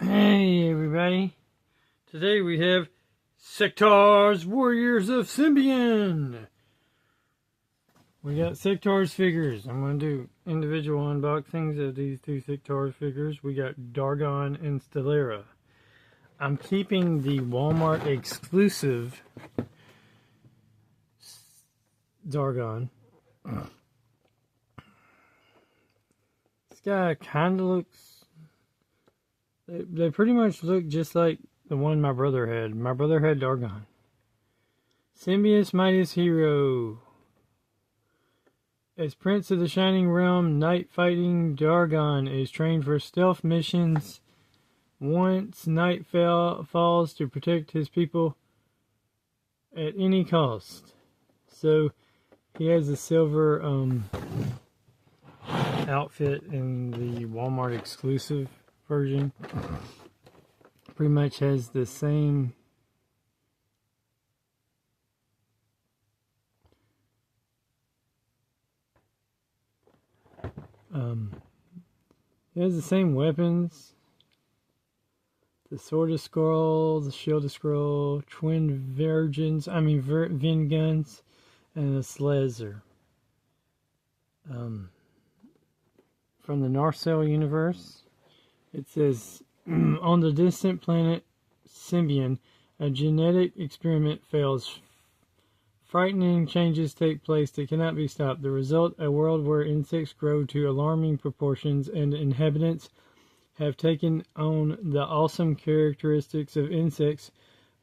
Hey everybody, today we have Sectaurs Warriors of Symbion. We got Sectaurs figures. I'm going to do individual unboxings of these two Sectaurs figures. We got Dargon and Stellara. I'm keeping the Walmart exclusive Dargon. This guy kind of looks... They pretty much look just like the one my brother had. My brother had Dargon. Symbius Midas Hero. As Prince of the Shining Realm, night fighting Dargon is trained for stealth missions. Once night falls to protect his people at any cost. So he has a silver outfit in the Walmart exclusive version. Pretty much has the same it has the same weapons. The Sword of Scroll, the Shield of Scroll, Twin Vin guns, and the Slezer. From the Narcell universe. It says, on the distant planet Symbion, a genetic experiment fails. Frightening changes take place that cannot be stopped. The result, a world where insects grow to alarming proportions and inhabitants have taken on the awesome characteristics of insects,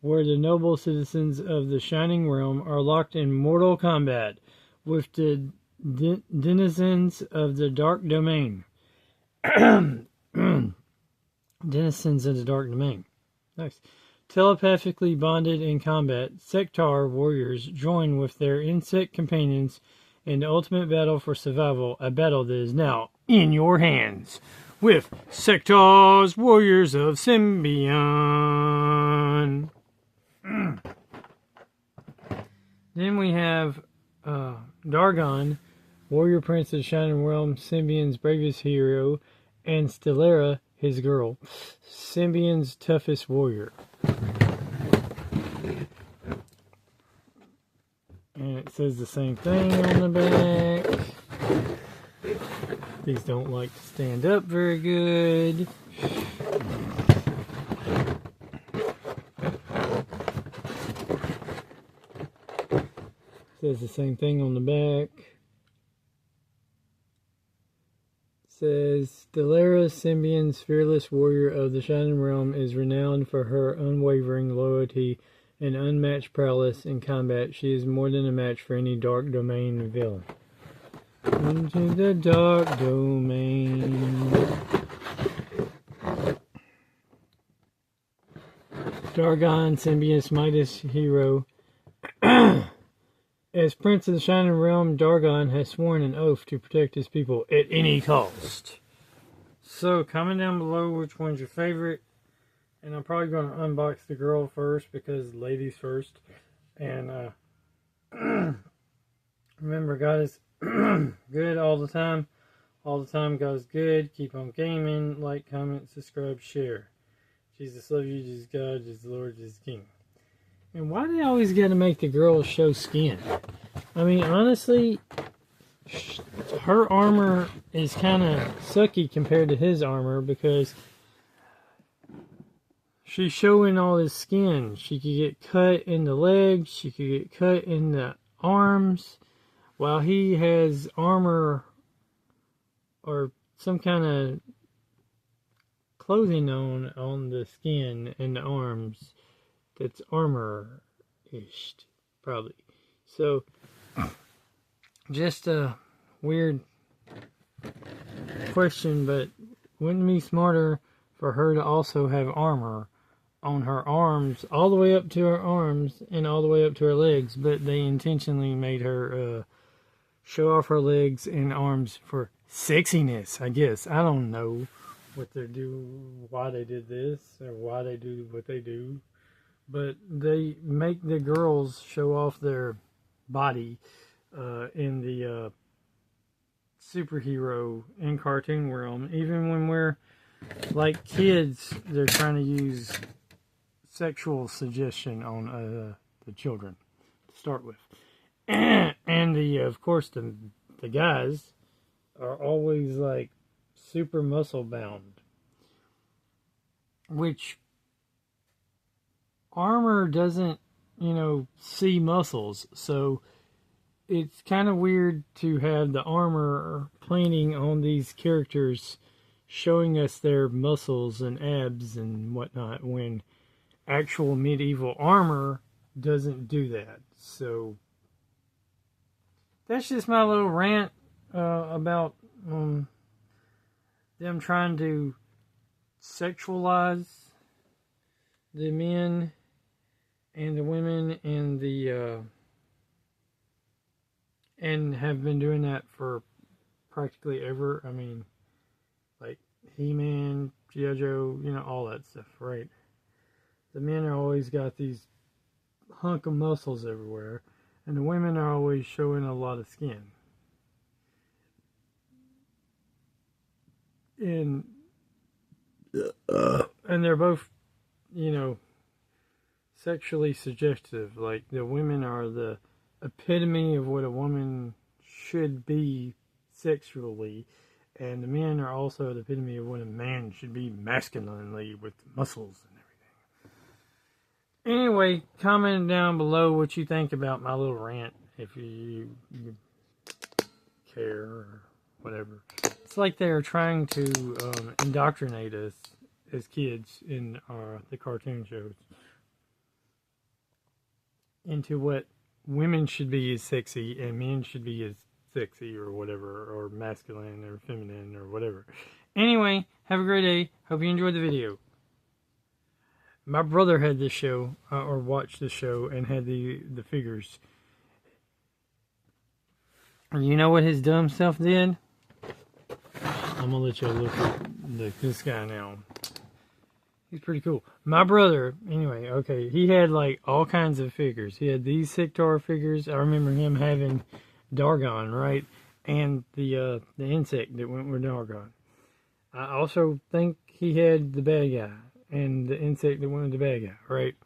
where the noble citizens of the Shining Realm are locked in mortal combat with the denizens of the Dark Domain. Denizens of the Dark Domain. Nice. Telepathically bonded in combat, Sectaur warriors join with their insect companions in the ultimate battle for survival, a battle that is now in your hands, with Sectaurs Warriors of Symbion. Then we have Dargon, Warrior Prince of the Shining Realm, Symbion's bravest hero, and Stellara, his girl, Symbion's toughest warrior. And it says the same thing on the back. These don't like to stand up very good. Says the same thing on the back. Says, Stellara, Symbion's fearless warrior of the Shining Realm, is renowned for her unwavering loyalty and unmatched prowess in combat. She is more than a match for any Dark Domain villain. Into the Dark Domain. Dargon, Symbius Midas Hero. As Prince of the Shining Realm, Dargon has sworn an oath to protect his people at any cost. So, comment down below which one's your favorite. And I'm probably going to unbox the girl first, because ladies first. And, remember, God is good all the time. All the time, God is good. Keep on gaming. Like, comment, subscribe, share. Jesus love you, Jesus God, Jesus Lord, Jesus King. And why do they always got to make the girls show skin? I mean, honestly, her armor is kind of sucky compared to his armor, because she's showing all his skin. She could get cut in the legs, she could get cut in the arms, while he has armor or some kind of clothing on the skin and the arms. That's armor-ish, probably. So, just a weird question, but wouldn't it be smarter for her to also have armor on her arms, all the way up to her arms, and all the way up to her legs, but they intentionally made her show off her legs and arms for sexiness, I guess. I don't know what they do, why they did this, or why they do what they do. But they make the girls show off their body in the superhero and cartoon realm, even when we're like kids, they're trying to use sexual suggestion on the children to start with. And of course, the guys are always like super muscle bound, which armor doesn't, see muscles. So it's kind of weird to have the armor planting on these characters showing us their muscles and abs and whatnot when actual medieval armor doesn't do that. So that's just my little rant about them trying to sexualize the men and the women and have been doing that for practically ever. I mean, like He-Man, G.I. Joe, all that stuff, right? The men are always got these hunk of muscles everywhere, and the women are always showing a lot of skin. And they're both, sexually suggestive. Like the women are the epitome of what a woman should be sexually, and the men are also the epitome of what a man should be masculinely with muscles and everything. Anyway, comment down below what you think about my little rant, if you care or whatever. It's like they're trying to indoctrinate us as kids in the cartoon shows into what women should be as sexy and men should be as sexy or whatever, or masculine or feminine or whatever. Anyway, have a great day. Hope you enjoyed the video. My brother had this show, or watched the show, and had the figures. And you know what his dumb self did? I'm gonna let you look at this guy now. He's pretty cool. My brother, anyway, okay, he had like all kinds of figures. He had these Sectaurs figures. I remember him having Dargon, right? And the insect that went with Dargon. I also think he had the bad guy and the insect that went with the bad guy, right?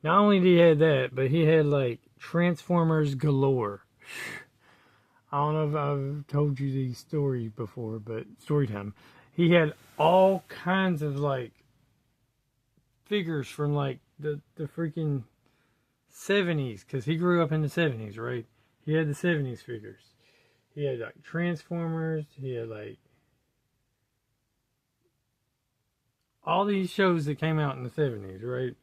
Not only did he have that, but he had like Transformers galore. I don't know if I've told you these stories before, but story time. He had all kinds of like figures from like the freaking 70s, because he grew up in the 70s, right? He had the 70s figures. He had like Transformers. He had like all these shows that came out in the 70s, right?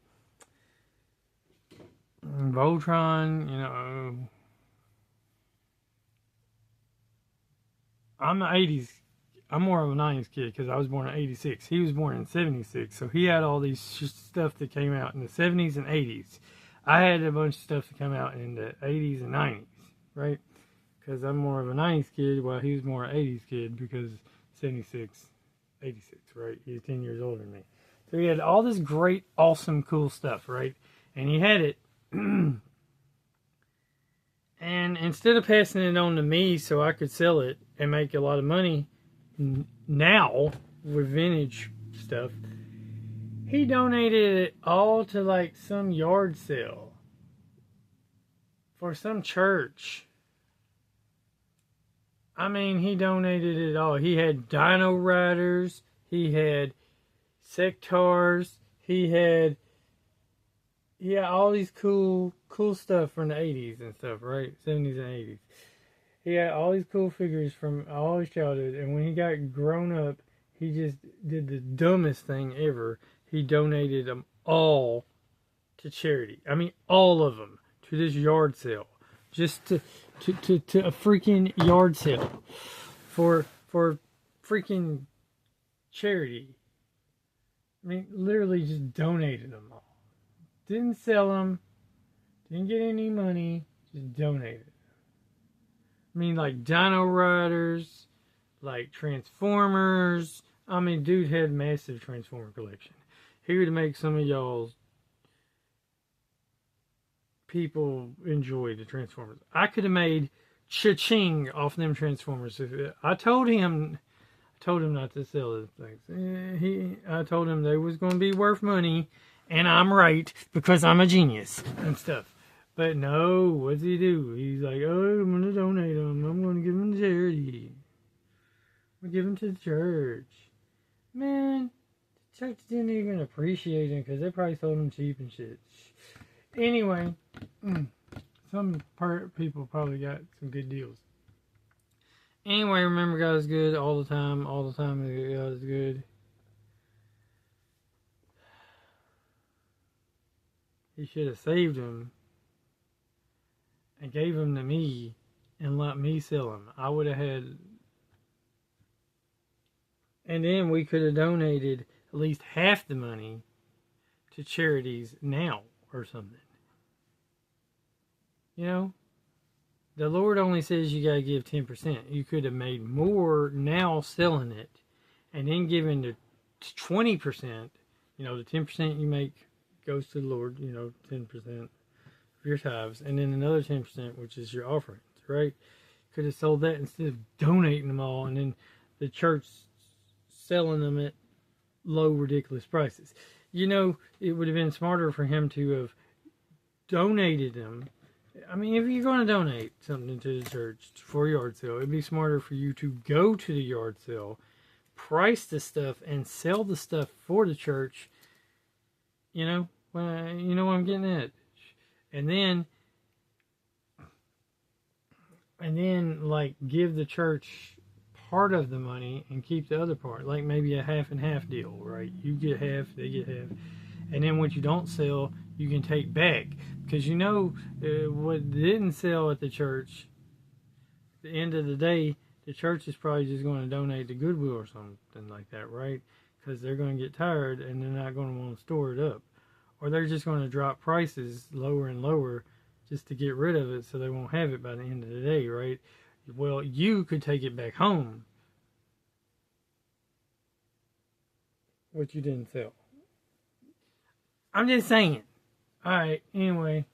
Voltron, I'm the 80s. I'm more of a 90s kid because I was born in 86. He was born in 76. So he had all these stuff that came out in the 70s and 80s. I had a bunch of stuff that came out in the 80s and 90s, right? Because I'm more of a 90s kid while he was more an 80s kid because 76, 86, right? He's 10 years older than me. So he had all this great, awesome, cool stuff, right? And he had it. And instead of passing it on to me so I could sell it and make a lot of money now with vintage stuff, he donated it all to like some yard sale for some church. I mean, he donated it all. He had Dino Riders, he had Sectaurs, he had all these cool stuff from the 80s and stuff, right? 70s and 80s. He had all these cool figures from all his childhood, and when he got grown up, he just did the dumbest thing ever. He donated them all to charity. I mean, all of them to this yard sale, just to a freaking yard sale for freaking charity. I mean, literally just donated them all. Didn't sell them. Didn't get any money. Just donated. I mean, like Dino Riders, like Transformers. I mean, dude had massive Transformer collection. He would make some of y'all's people enjoy the Transformers. I could have made cha-ching off them Transformers. I told him told him not to sell those things. I told him they was going to be worth money, and I'm right because I'm a genius and stuff. But no, what's he do? He's like, oh, I'm going to donate them. I'm going to give them to charity. I'm going to give them to the church. Man, the church didn't even appreciate him because they probably sold them cheap and shit. Anyway, some people probably got some good deals. Anyway, remember God is good all the time. All the time God is good. He should have saved him and gave him to me and let me sell him. I would have had... And then we could have donated at least half the money to charities now or something. You know? The Lord only says you got to give 10%. You could have made more now selling it and then giving the 20%. You know, the 10% you make goes to the Lord, 10% of your tithes. And then another 10%, which is your offerings, right? Could have sold that instead of donating them all and then the church selling them at low, ridiculous prices. It would have been smarter for him to have donated them. I mean, if you're going to donate something to the church for a yard sale, it'd be smarter for you to go to the yard sale, price the stuff, and sell the stuff for the church. You know what I'm getting at. And then, like, give the church part of the money and keep the other part, like maybe a half and half deal, right? You get half, they get half. And then what you don't sell, you can take back. Because what didn't sell at the church, at the end of the day, the church is probably just going to donate to Goodwill or something like that, right? Because they're going to get tired and they're not going to want to store it up. Or they're just going to drop prices lower and lower just to get rid of it so they won't have it by the end of the day, right? Well, you could take it back home, what you didn't sell. I'm just saying. Alright, anyway,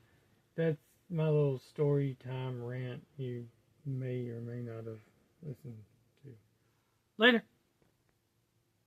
that's my little story.